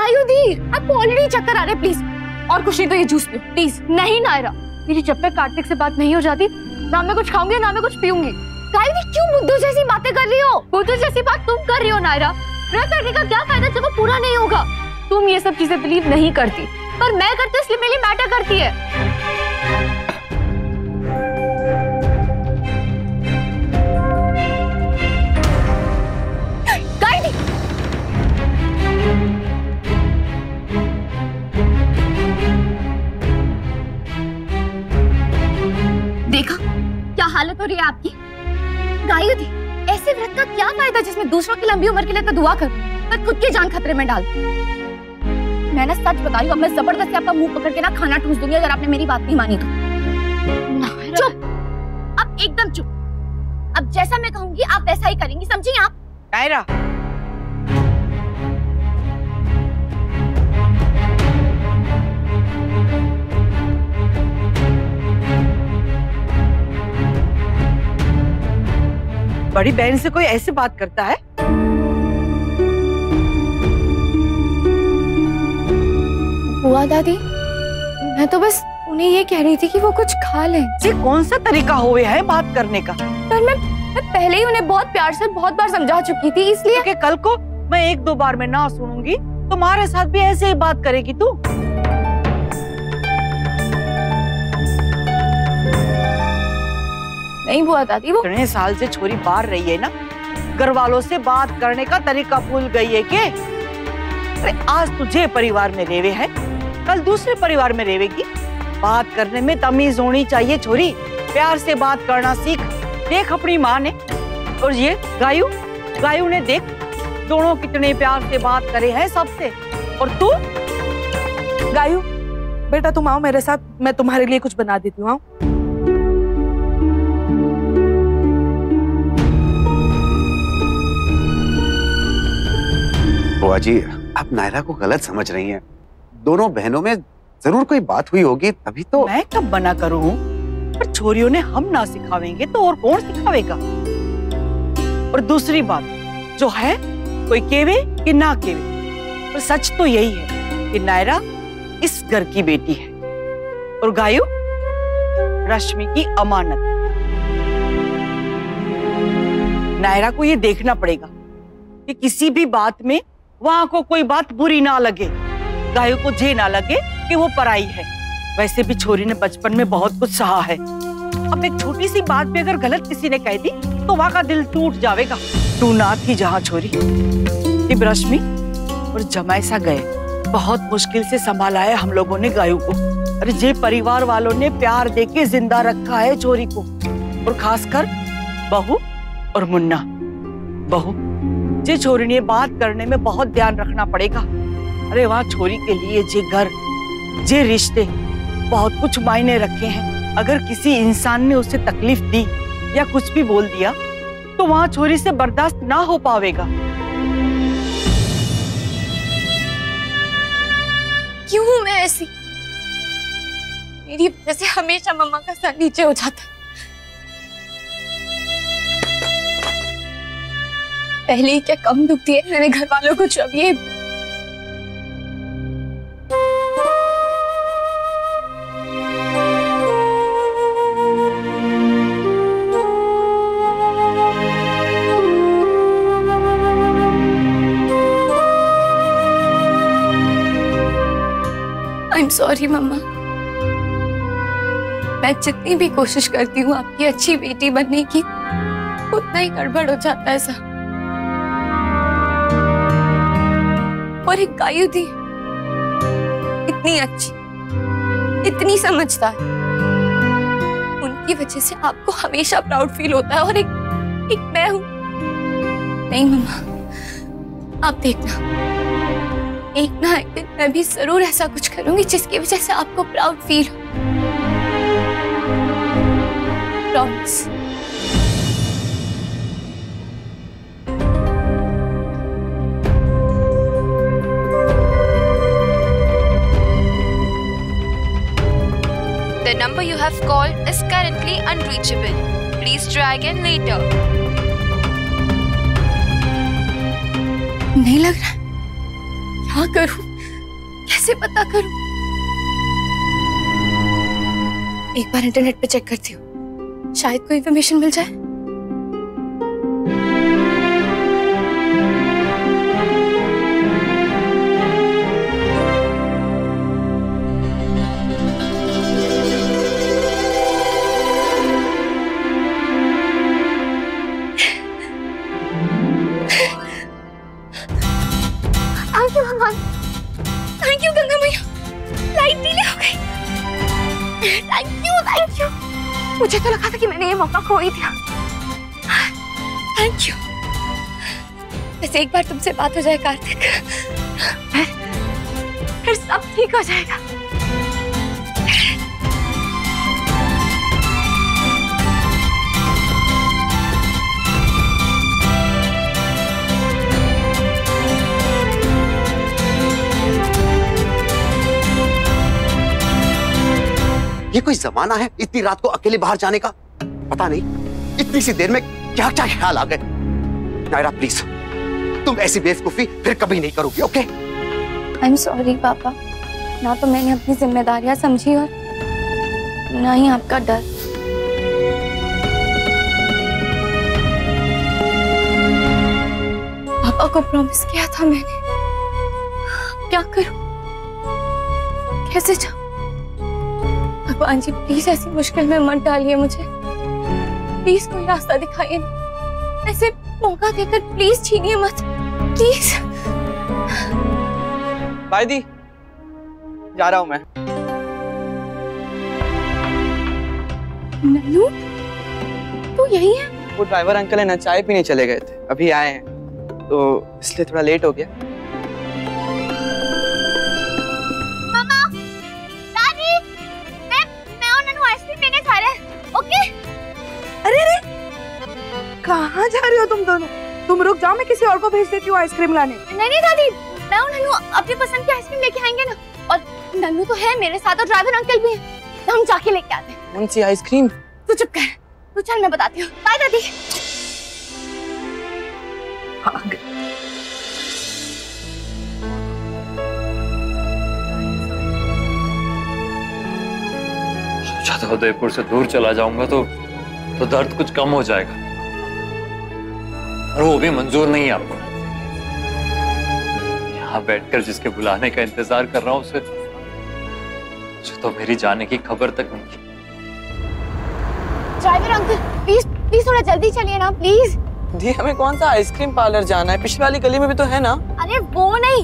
गायू दी, आपको ऑलरेडी चक्कर आ रहे, प्लीज और कुछ नहीं तो ये जूस पियो प्लीज। नहीं नायरा, मेरी जब तक कार्तिक से बात नहीं हो जाती ना मैं कुछ खाऊंगी ना मैं कुछ पीऊंगी। गायू दी क्यों बुद्धू जैसी बातें कर रही हो? बुद्धू जैसी बात तुम कर रही हो नायरा। व्रत करने का क्या फायदा जब वो पूरा नहीं होगा? तुम ये सब चीजें बिलीव नहीं करती पर मैं करती हूँ, इसलिए मेरे लिए मैटर करती है। देखा क्या हालत हो रही है आपकी? गायू दी, ऐसे व्रत का क्या फायदा जिसमें दूसरों की लंबी उम्र के लिए तो दुआ कर पर खुद की जान खतरे में डाल। मैं ना सच बता रही हूँ, अब मैं जबरदस्ती आपका मुंह पकड़ के ना खाना ठूस दूंगी अगर आपने मेरी बात नहीं मानी तो। चुप, अब एकदम चुप। अब जैसा मैं कहूंगी आप वैसा ही करेंगी, समझी आप? नायरा, बड़ी बहन से कोई ऐसे बात करता है? बुआ दादी, मैं तो बस उन्हें ये कह रही थी कि वो कुछ खा लें। ये कौन सा तरीका हुए है बात करने का? पर मैं पहले ही उन्हें बहुत प्यार से बहुत बार समझा चुकी थी, इसलिए कि कल को मैं एक दो बार में ना सुनूंगी तुम्हारे साथ भी ऐसे ही बात करेगी तू। नहीं बुआ दादी, वो इतने साल से छोरी बाहर रही है ना, घर वालों से बात करने का तरीका भूल गई है के? अरे आज तुझे परिवार में रेवे है, कल दूसरे परिवार में रेवेगी। बात करने में तमीज होनी चाहिए छोरी, प्यार से बात करना सीख। देख अपनी माँ ने और ये गायू ने देख, दोनों कितने प्यार से बात करे हैं सबसे। और तू? गायू बेटा तुम आओ मेरे साथ, मैं तुम्हारे लिए कुछ बना देती हूँ। बुआ जी, आप नायरा को गलत समझ रही हैं। दोनों बहनों में जरूर कोई बात हुई होगी तभी तो। मैं कब बना करूँ? पर छोरियों ने हम ना सिखावेंगे तो और कौन सिखावेगा? और दूसरी बात जो है, कोई केवे कि ना केवे, पर सच तो यही है कि नायरा इस घर की बेटी है और गायू रश्मि की अमानत। नायरा को ये देखना पड़ेगा कि किसी भी बात में वहां को कोई बात बुरी ना लगे, गायू को जे ना लगे कि वो पराई है। वैसे भी छोरी ने बचपन में बहुत कुछ सहा है। अब एक छोटी सी बात भी अगर गलत किसी ने कह दी तो वहां का दिल टूट जाएगा। तू ना थी जहां छोरी, इब रश्मि और जमाई सा गए, बहुत मुश्किल से संभाला है हम लोगों ने गायू को। अरे जे परिवार वालों ने प्यार देके जिंदा रखा है छोरी को, और खासकर बहू और मुन्ना। बहू जे छोरी ने बात करने में बहुत ध्यान रखना पड़ेगा। अरे वहाँ छोरी के लिए जे घर, जे रिश्ते बहुत कुछ मायने रखे हैं। अगर किसी इंसान ने उसे तकलीफ दी या कुछ भी बोल दिया तो वहाँ छोरी से बर्दाश्त ना हो पावेगा। क्यों हूं मैं ऐसी? मेरी वजह से हमेशा मम्मा का सर नीचे हो जाता। पहले ही क्या कम दुख दिए मैंने घर वालों को, जब ये I'm sorry मम्मा, मैं जितनी भी कोशिश करती हूँ आपकी अच्छी बेटी बनने की, उतना ही गड़बड़ हो जाता है सब। और एक गायू थी, इतनी अच्छी, इतनी समझदार, उनकी वजह से आपको हमेशा प्राउड फील होता है और एक मैं हूँ। नहीं मम्मा, आप देखना, एक ना एक दिन मैं भी जरूर ऐसा कुछ करूंगी जिसकी वजह से आपको प्राउड फील हो। Promise. The number you have called is currently unreachable. Please try again later. नहीं लग रहा, क्या करूं? कैसे पता करूं? एक बार इंटरनेट पे चेक करती हूँ, शायद कोई इंफॉर्मेशन मिल जाए। थैंक यू गंगा मैया, लाइट डिले हो गई। Thank you. मुझे तो लगा था कि मैंने ये मौका खो ही दिया। Thank you. वैसे एक बार तुमसे बात हो जाए कार्तिक, फिर सब ठीक हो जाएगा। ये कोई जमाना है इतनी रात को अकेले बाहर जाने का? पता नहीं इतनी सी देर में क्या क्या ख्याल आ गए। नायरा प्लीज, तुम ऐसी बेवकूफी फिर कभी नहीं करोगी, ओके? आई एम सॉरी पापा, ना तो मैंने अपनी जिम्मेदारियां समझी और ना ही आपका डर। पापा को प्रॉमिस किया था मैंने, क्या करूं, कैसे जाऊं? भगवान जी प्लीज ऐसी मुश्किल में मत डालिए मुझे, प्लीज कोई रास्ता दिखाइए, ऐसे मौका देकर प्लीज छीनिए मत, प्लीज। बाय दी, जा रहा हूं मैं। नन्नू, तू यही है? वो ड्राइवर अंकल है ना, चाय पीने चले गए थे, अभी आए हैं, तो इसलिए थोड़ा लेट हो गया। कहाँ जा रही हो तुम दोनों? तुम रुक जाओ, मैं किसी और को भेज देती हूँ आइसक्रीम लाने। नहीं दादी, मैं और नन्नू अपनी पसंद की आइसक्रीम लेके आएंगे ना, और नन्नू तो है मेरे साथ और ड्राइवर अंकल भी हैं, तो हम जाके लेके आते हैं। कौन सी आइसक्रीम? तू चुप कर, तू चल मैं बताती हूँ। बाय दादी। सोचा था उदयपुर से दूर चला जाऊंगा तो दर्द कुछ कम हो जाएगा, और वो भी मंजूर नहीं है आपको। यहाँ बैठकर जिसके बुलाने का इंतजार कर रहा हूँ उसे तो मेरी जाने की खबर तक नहीं। ड्राइवर अंकल प्लीज प्लीज थोड़ा जल्दी चलिए ना प्लीज। दी, हमें कौन सा आइसक्रीम पार्लर जाना है? पिछली वाली गली में भी तो है ना। अरे वो नहीं,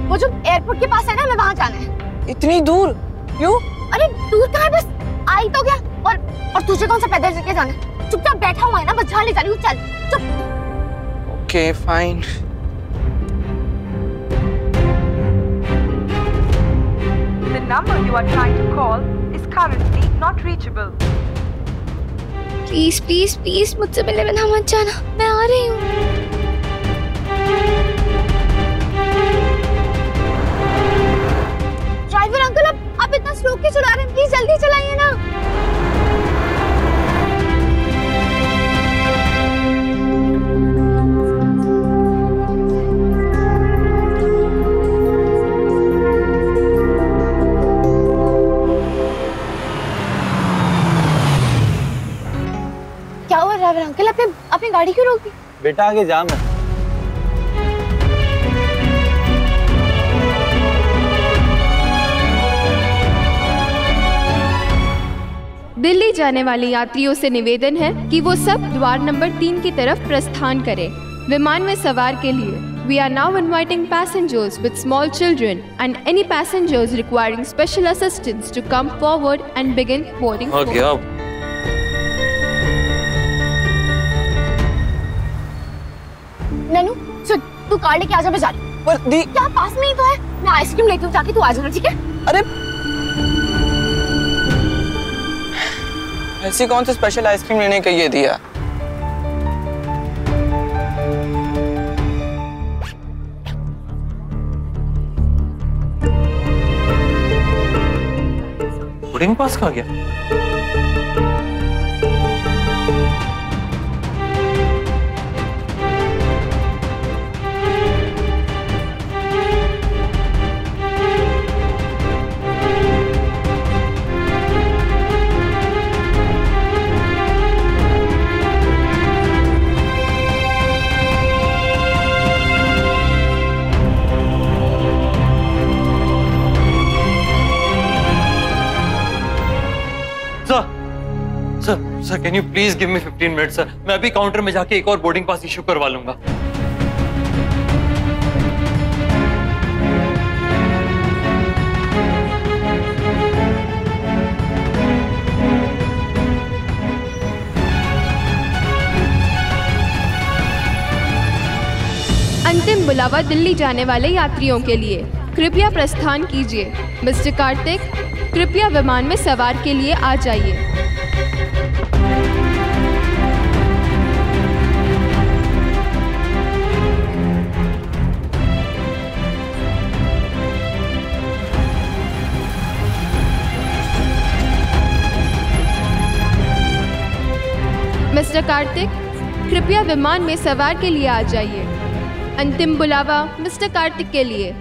वो जो एयरपोर्ट के पास है ना, हमें वहाँ जाना है। इतनी दूर क्यों? अरे दूर कहाँ है, बस आ ही तो गया। और तुझे कौन सा पैदल चल के जाना है? चुपचाप बैठा हुआ है ना, बस जहाँ ले जा रही हूँ, चल चुप। Okay fine. The number you are trying to call is currently not reachable. Please please please मुझसे मिलने बिना मत जाना, मैं आ रही हूँ। ड्राइवर अंकल आप इतना स्लो क्यों चला रहे हैं? प्लीज जल्दी चलाइए ना। क्या हुआ ड्राइवर अंकल, अपनी गाड़ी क्यों रोकी? बेटा आगे जाम है। दिल्ली जाने वाले यात्रियों से निवेदन है कि वो सब द्वार नंबर 3 की तरफ प्रस्थान करें। विमान में सवार के लिए we are now inviting passengers with small children and any passengers requiring special assistance to come forward and begin boarding. ननू सुन, तू कार लेके आजा, मैं जा रही हूँ। पर दी, क्या पास में ही तो है, मैं आइसक्रीम लेती हूँ, ताकि तू आ जाना, ठीक है? अरे ऐसी कौन सी स्पेशल आइसक्रीम लेने का ये दिया? बोर्डिंग पास कहाँ गया? Sir can you please give me 15 minute sir, मैं अभी काउंटर में जाके एक और बोर्डिंग पास इशू करवा लूंगा। अंतिम बुलावा दिल्ली जाने वाले यात्रियों के लिए, कृपया प्रस्थान कीजिए। मिस्टर कार्तिक, कृपया विमान में सवार के लिए आ जाइए। मिस्टर कार्तिक, कृपया विमान में सवार के लिए आ जाइए। अंतिम बुलावा मिस्टर कार्तिक के लिए।